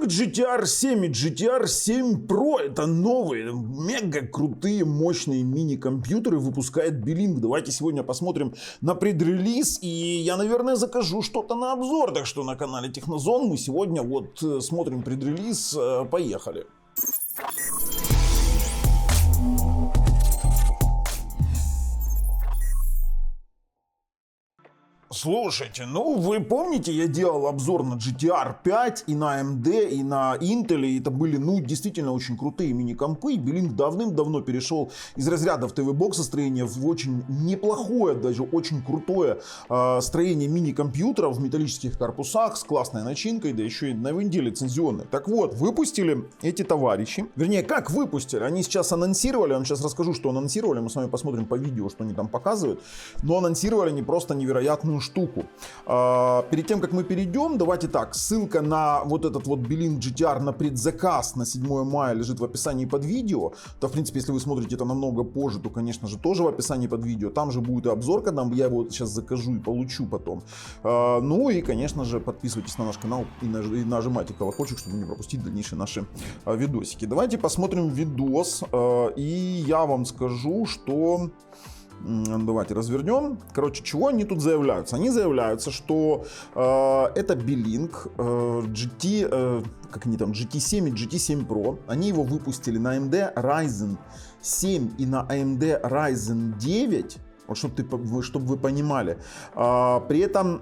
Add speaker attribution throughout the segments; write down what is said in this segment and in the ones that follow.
Speaker 1: GTR 7 и GTR 7 Pro — это новые, мега крутые, мощные мини-компьютеры выпускает Belink. Давайте сегодня посмотрим на предрелиз, и я, наверное, закажу что-то на обзор. Так что на канале Технозон мы сегодня вот смотрим предрелиз. Поехали. Слушайте, ну вы помните, я делал обзор на GTR 5 и на AMD, и на Intel, и это были, ну, действительно очень крутые мини-компы. И Belink давным-давно перешел из разрядов ТВ-бокса строения в очень неплохое, даже очень крутое строение мини-компьютеров в металлических корпусах с классной начинкой, да еще и на винде лицензионной. Так вот, выпустили эти товарищи, вернее, как выпустили, они сейчас анонсировали, я вам сейчас расскажу, что анонсировали, мы с вами посмотрим по видео, что они там показывают, но анонсировали они просто невероятную штуку. Перед тем, как мы перейдем, давайте так, ссылка на вот этот вот Belink GTR на предзаказ на 7 мая лежит в описании под видео. То, в принципе, если вы смотрите это намного позже, то, конечно же, тоже в описании под видео. Там же будет и обзор, когда я его сейчас закажу и получу потом. Ну и, конечно же, подписывайтесь на наш канал и нажимайте колокольчик, чтобы не пропустить дальнейшие наши видосики. Давайте посмотрим видос, и я вам скажу, что... Давайте развернем. Короче, чего они тут заявляются? Они заявляются, что это Belink GT7 и GT7 Pro. Они его выпустили на AMD Ryzen 7 и на AMD Ryzen 9. Вот чтобы вы понимали. При этом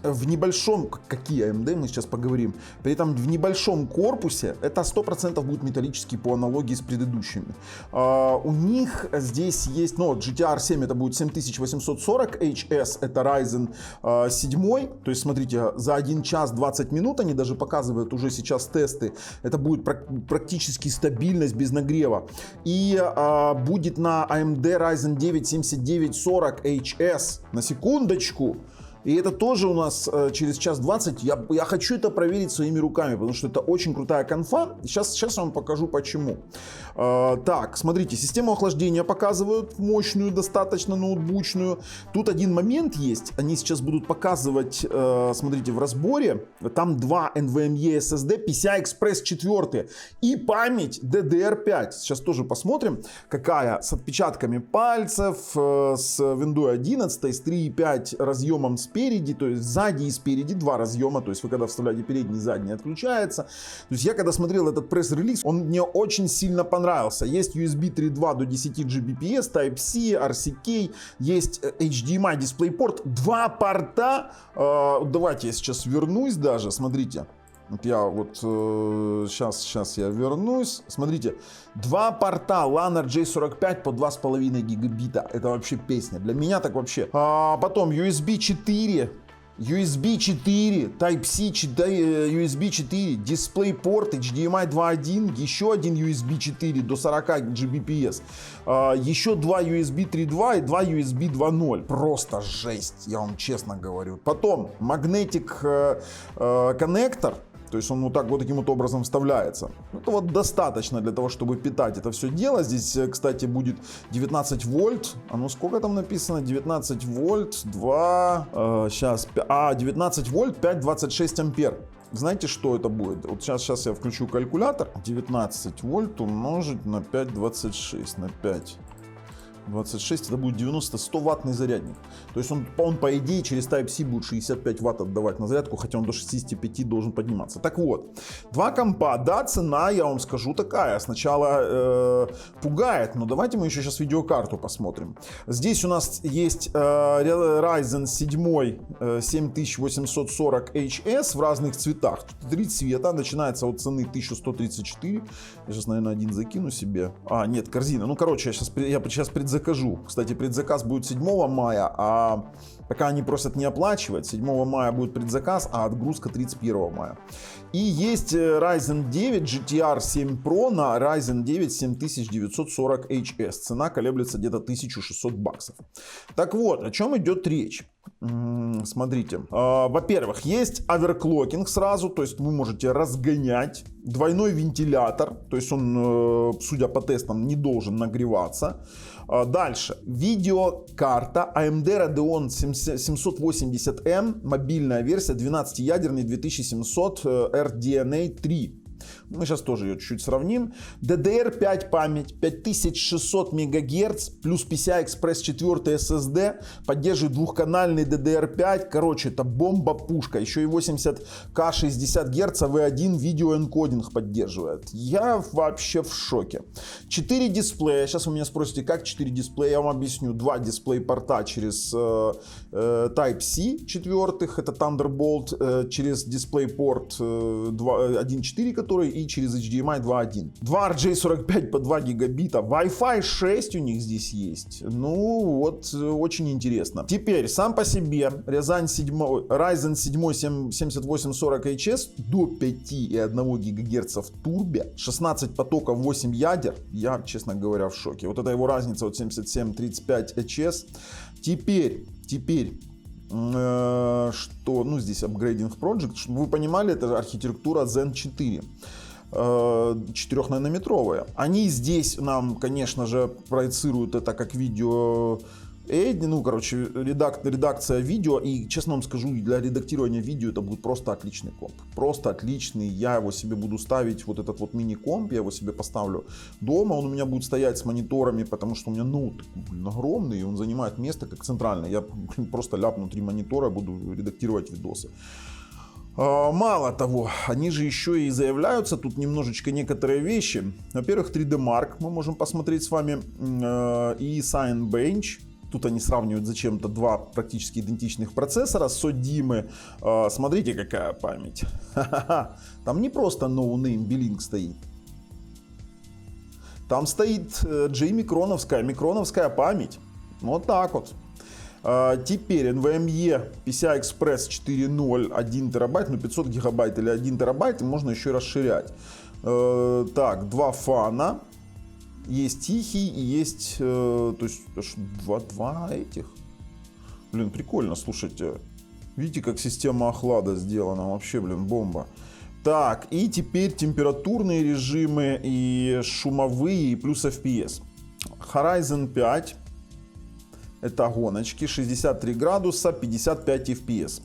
Speaker 1: в небольшом, какие AMD, мы сейчас поговорим, при этом в небольшом корпусе это 100% будет металлический по аналогии с предыдущими. У них здесь есть, ну, GTR 7 это будет 7840 HS, это Ryzen 7, то есть смотрите, за 1 час 20 минут они даже показывают уже сейчас тесты, это будет практически стабильность без нагрева. И будет на AMD Ryzen 9 7940 HS, на секундочку. И это тоже у нас через час 20. Я хочу это проверить своими руками, потому что это очень крутая конфа. Сейчас я вам покажу почему. Так, смотрите, систему охлаждения показывают мощную, достаточно ноутбучную. Тут один момент есть. Они сейчас будут показывать, смотрите, в разборе. Там два NVMe SSD, PCI-Express 4 и память DDR5. Сейчас тоже посмотрим, какая с отпечатками пальцев, с Windows 11, с 3.5 разъемом спереди, то есть сзади и спереди два разъема, то есть вы когда вставляете передний и задний, отключается. То есть я когда смотрел этот пресс-релиз, он мне очень сильно понравился. Есть USB 3.2 до 10 Gbps, Type-C, RCK, есть HDMI DisplayPort, два порта. Давайте я сейчас вернусь даже, смотрите. Вот я вот сейчас я вернусь. Смотрите, два порта LAN RJ45 по 2,5 гигабита. Это вообще песня. Для меня так вообще. Потом USB 4, Type-C, USB 4, DisplayPort, HDMI 2.1, еще один USB 4 до 40 Gbps, еще два USB 3.2 и два USB 2.0. Просто жесть, я вам честно говорю. Потом Magnetic коннектор. То есть он вот таким вот образом вставляется. Это вот достаточно для того, чтобы питать это все дело. Здесь, кстати, будет 19 вольт. А ну сколько там написано? 19 вольт, 19 вольт, 5,26 ампер. Знаете, что это будет? Вот сейчас я включу калькулятор. 19 вольт умножить на 5,26, на 5. 26, это будет 90-100 ваттный зарядник. То есть он по идее через Type-C будет 65 ватт отдавать на зарядку, хотя он до 65 должен подниматься. Так вот, два компа, да, цена, я вам скажу, такая. Сначала пугает, но давайте мы еще сейчас видеокарту посмотрим. Здесь у нас есть Ryzen 7 7840 HS в разных цветах. Три цвета, начинается от цены 1134. Я сейчас, наверное, один закину себе. Нет, корзина. Ну, короче, я сейчас предзакажу. Кстати, предзаказ будет 7 мая, а пока они просят не оплачивать. 7 мая будет предзаказ, а отгрузка 31 мая. И есть Ryzen 9 GTR 7 Pro на Ryzen 9 7940 HS. Цена колеблется где-то 1600 баксов. Так вот, о чем идет речь? Смотрите, во-первых, есть оверклокинг сразу, то есть вы можете разгонять, двойной вентилятор, то есть он, судя по тестам, не должен нагреваться. Дальше, видеокарта AMD Radeon 780M, мобильная версия, 12-ядерный 2700 RDNA 3. Мы сейчас тоже ее чуть-чуть сравним. DDR5 память, 5600 МГц, плюс PCI-Express 4 SSD, поддерживает двухканальный DDR5. Короче, это бомба-пушка. Еще и 80К 60 Гц V1 видеоэнкодинг поддерживает. Я вообще в шоке. 4 дисплея. Сейчас вы меня спросите, как 4 дисплея? Я вам объясню. 2 дисплей-порта через Type-C четвертых, это Thunderbolt, через DisplayPort 1.4, который и через HDMI 2.1. 2 RJ45 по 2 гигабита. Wi-Fi 6 у них здесь есть. Ну вот, очень интересно. Теперь, сам по себе Ryzen 7 7840HS до 5,1 ГГц в турбе, 16 потоков, 8 ядер. Я, честно говоря, в шоке. Вот это его разница от 7735HS. Теперь, что, ну здесь Upgrading Project, чтобы вы понимали, это архитектура Zen 4. 4-нанометровая. Они здесь нам, конечно же, проецируют это как видео, ну, короче, редакция видео. И, честно вам скажу, для редактирования видео это будет просто отличный комп. Просто отличный. Я его себе буду ставить, вот этот вот мини-комп, я его себе поставлю дома. Он у меня будет стоять с мониторами, потому что у меня ноут огромный, и он занимает место как центральный. Я просто ляпну 3 монитора, буду редактировать видосы. Мало того, они же еще и заявляются, тут немножечко некоторые вещи. Во-первых, 3D Mark мы можем посмотреть с вами, и Cinebench. Тут они сравнивают зачем-то 2 практически идентичных процессора, SODIMM. Смотрите, какая память. Там не просто no-name Beelink стоит. Там стоит микроновская память. Вот так вот. Теперь NVMe PCI-Express 4.0 1 терабайт, ну 500 гигабайт или 1 терабайт, и можно еще расширять. Так, 2 фана. Есть тихий и есть, то есть 2 этих. Блин, прикольно, слушайте. Видите, как система охлада сделана, вообще, блин, бомба. Так, и теперь температурные режимы и шумовые, и плюс FPS. Horizon 5. Это гоночки, 63 градуса, 55 FPS.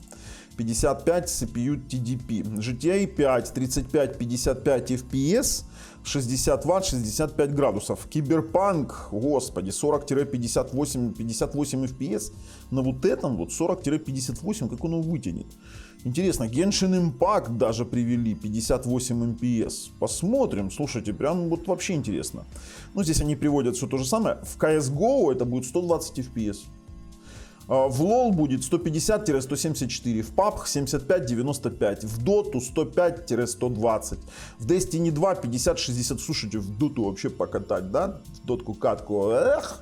Speaker 1: 55 CPU TDP. GTA 5, 35-55 FPS, 60 Вт, 65 градусов. Киберпанк, господи, 40-58 FPS. На вот этом вот 40-58, как он его вытянет. Интересно, Genshin Impact даже привели 58 MPS. Посмотрим, слушайте, прям вот вообще интересно. Ну, здесь они приводят все то же самое. В CSGO это будет 120 FPS. В LoL будет 150-174, в PUBG 75-95, в Dota 105-120, в Destiny 2 50-60. Слушайте, в Dota вообще покатать, да? В дотку катку, эх!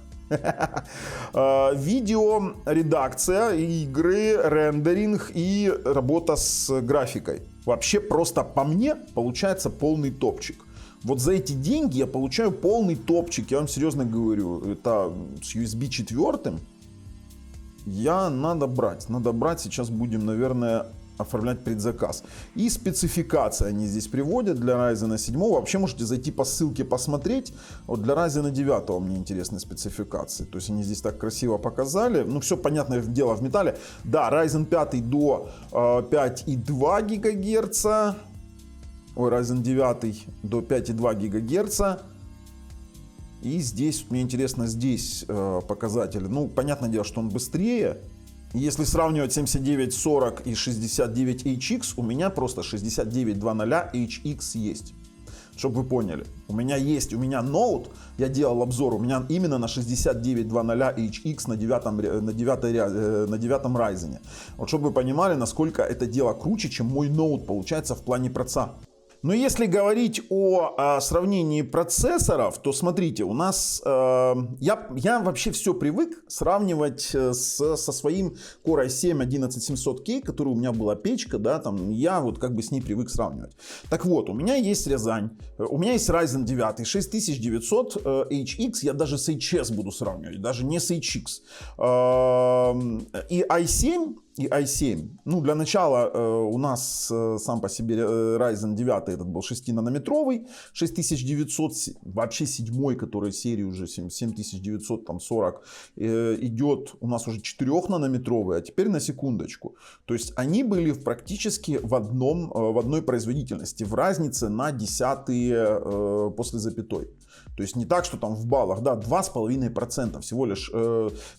Speaker 1: Видео, редакция, игры, рендеринг и работа с графикой. Вообще просто по мне получается полный топчик. Вот за эти деньги я получаю полный топчик, я вам серьезно говорю. Это с USB 4. Надо брать, сейчас будем, наверное, оформлять предзаказ. И спецификации они здесь приводят для Ryzen 7. Вообще можете зайти по ссылке посмотреть. Вот для Ryzen 9 мне интересны спецификации. То есть они здесь так красиво показали. Ну все понятное дело в металле. Да, Ryzen 5 до 5,2 ГГц. Ой, Ryzen 9 до 5,2 ГГц. И здесь, мне интересно, здесь показатели. Ну, понятное дело, что он быстрее. Если сравнивать 7940 и 69HX, у меня просто 6900HX есть. Чтобы вы поняли. У меня ноут, я делал обзор, у меня именно на 6900HX на 9 Ryzen. Вот чтобы вы понимали, насколько это дело круче, чем мой ноут получается в плане проца. Но если говорить о сравнении процессоров, то смотрите, у нас я вообще все привык сравнивать со своим Core i7 11700K, который у меня была печка, да, там я вот как бы с ней привык сравнивать. Так вот, у меня есть Ryzen 9 6900HX, я даже с HS буду сравнивать, даже не с HX. И i7 и i7. Ну, для начала у нас сам по себе Ryzen 9 этот был 6-нанометровый, 6900, вообще 7-й, который серии уже 7940 идет у нас уже 4-нанометровый, а теперь на секундочку. То есть они были практически в одной производительности, в разнице на десятые после запятой. То есть не так, что там в баллах, да, 2,5% всего лишь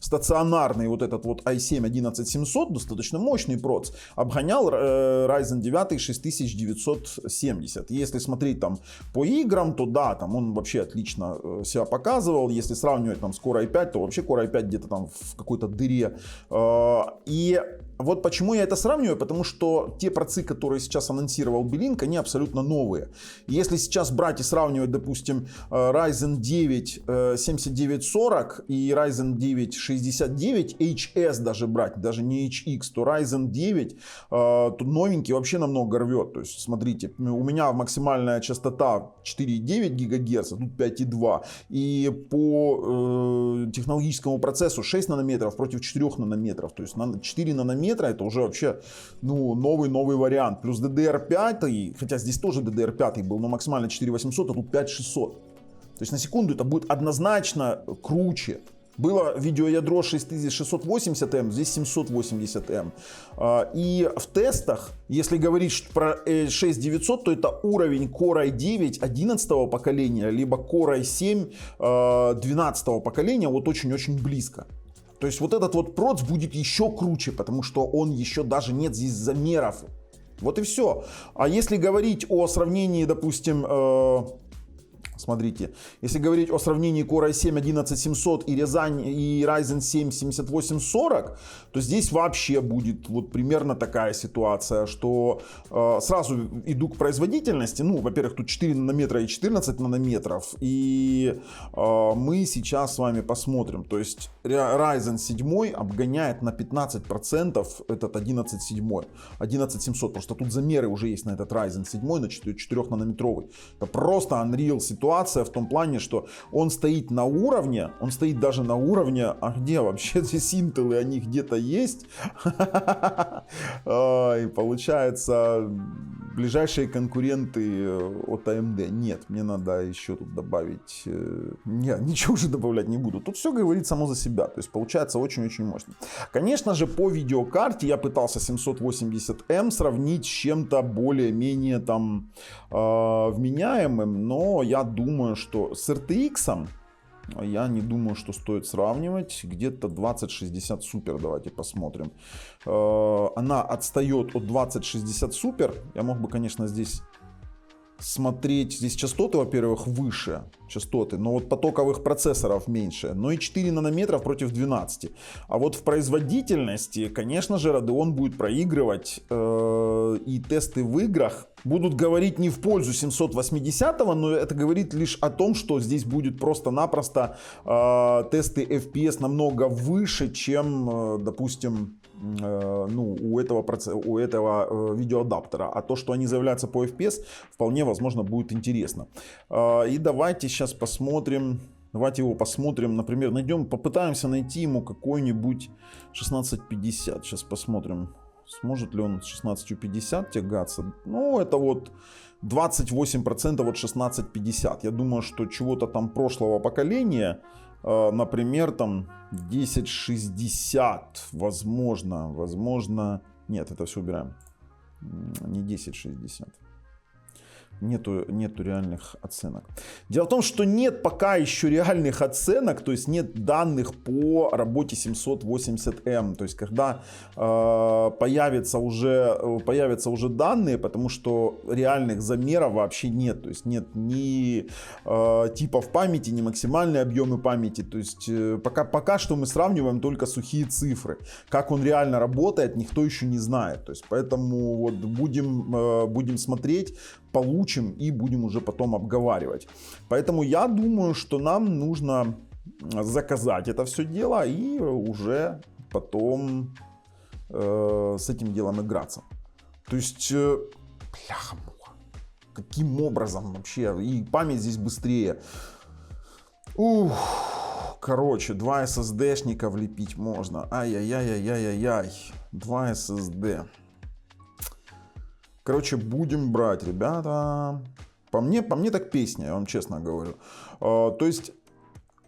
Speaker 1: стационарный вот этот вот i7 11700, достаточно мощный проц, обгонял Ryzen 9 6970. Если смотреть там по играм, то да, там он вообще отлично себя показывал. Если сравнивать там с Core i5, то вообще Core i5 где-то там в какой-то дыре. И вот почему я это сравниваю, потому что те процы, которые сейчас анонсировал Belink, они абсолютно новые. Если сейчас брать и сравнивать, допустим, Ryzen 9 7940 и Ryzen 9 69, HS даже брать, даже не HX, то Ryzen 9 тут новенький вообще намного рвет. То есть, смотрите, у меня максимальная частота 4,9 ГГц, а тут 5,2. И по технологическому процессу 6 нанометров против 4 нанометров. То есть 4 нанометра это уже вообще новый вариант. Плюс DDR5, хотя здесь тоже DDR5 был, но максимально 4800, а тут 5600. То есть на секунду это будет однозначно круче. Было видеоядро 6680М, здесь 780М. И в тестах, если говорить про 6900, то это уровень Core i9 11 поколения, либо Core i7 12 поколения, вот очень-очень близко. То есть вот этот вот проц будет еще круче, потому что он еще даже нет здесь замеров. Вот и все. А если говорить о сравнении, допустим, смотрите, если говорить о сравнении Core i7 11700 и Ryzen 7 7840, то здесь вообще будет вот примерно такая ситуация, что сразу иду к производительности. Ну, во-первых, тут 4 нанометра и 14 нанометров. И мы сейчас с вами посмотрим. То есть Ryzen 7 обгоняет на 15% этот 11700. Просто тут замеры уже есть на этот Ryzen 7 на 4 нанометровый. Это просто Unreal ситуация в том плане, что он стоит на уровне, он стоит даже на уровне, а где вообще здесь Intel, они где-то есть? И получается, ближайшие конкуренты от AMD. Нет, мне надо еще тут добавить. Нет, ничего уже добавлять не буду. Тут все говорит само за себя. То есть получается очень-очень мощно. Конечно же, по видеокарте я пытался 780M сравнить с чем-то более-менее там вменяемым. Но я думаю, что с RTX я не думаю, что стоит сравнивать. Где-то 2060 Super, давайте посмотрим. Она отстает от 2060 Super. Я мог бы, конечно, здесь смотреть. Здесь частоты, во-первых, выше. Частоты, но вот потоковых процессоров меньше. Но и 4 нанометра против 12. А вот в производительности, конечно же, Radeon будет проигрывать. И тесты в играх будут говорить не в пользу 780-го, но это говорит лишь о том, что здесь будет просто-напросто тесты FPS намного выше, чем, допустим, у этого видеоадаптера. А то, что они заявляются по FPS, вполне возможно будет интересно. И давайте сейчас посмотрим. Давайте его посмотрим. Например, попытаемся найти ему какой-нибудь 1650. Сейчас посмотрим, сможет ли он с 1650 тягаться. Ну, это вот 28% от 1650. Я думаю, что чего-то там прошлого поколения, например, там 1060, возможно, нет, это все убираем, не 1060. Нету реальных оценок. Дело в том, что нет пока еще реальных оценок, то есть нет данных по работе 780M. То есть когда появятся уже данные, потому что реальных замеров вообще нет. То есть нет ни типов памяти, ни максимальные объемы памяти. То есть пока что мы сравниваем только сухие цифры. Как он реально работает, никто еще не знает. То есть поэтому вот будем смотреть, получим и будем уже потом обговаривать. Поэтому я думаю, что нам нужно заказать это все дело и уже потом с этим делом играться. То есть, бляха-муха, каким образом вообще? И память здесь быстрее. Короче, 2 SSD-шника влепить можно. Ай-яй-яй-яй-яй-яй. 2 SSD. Короче, будем брать, ребята. По мне так песня, я вам честно говорю. То есть,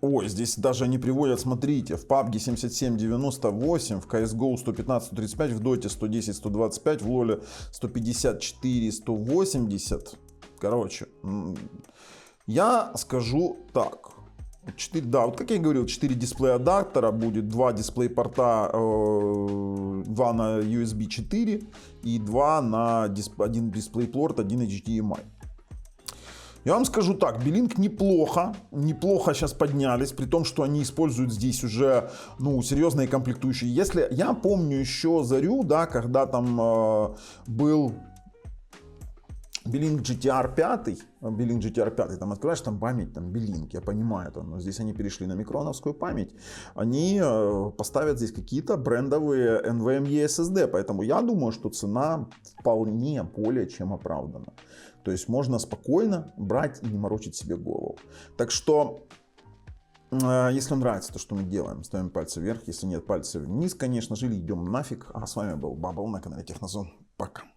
Speaker 1: ой, здесь даже они приводят, смотрите, в PUBG 7798, в CSGO 115-135, в Dota 110-125, в LoL 154-180. Короче, я скажу так. 4, да, вот как я и говорил, 4 дисплей-адаптера, будет 2 дисплей-порта, 2 на USB 4 и 2 на 1 дисплей-порт, 1 HDMI. Я вам скажу так, Belink неплохо сейчас поднялись, при том, что они используют здесь уже, ну, серьезные комплектующие. Если я помню еще Зарю, да, когда там был Belink GTR 5, там открываешь, там память, там Belink, я понимаю это, но здесь они перешли на микроновскую память, они поставят здесь какие-то брендовые NVMe SSD, поэтому я думаю, что цена вполне более чем оправдана. То есть можно спокойно брать и не морочить себе голову. Так что, если вам нравится то, что мы делаем, ставим пальцы вверх, если нет, пальцы вниз, конечно же, или идем нафиг. А с вами был Бабл на канале Технозон. Пока.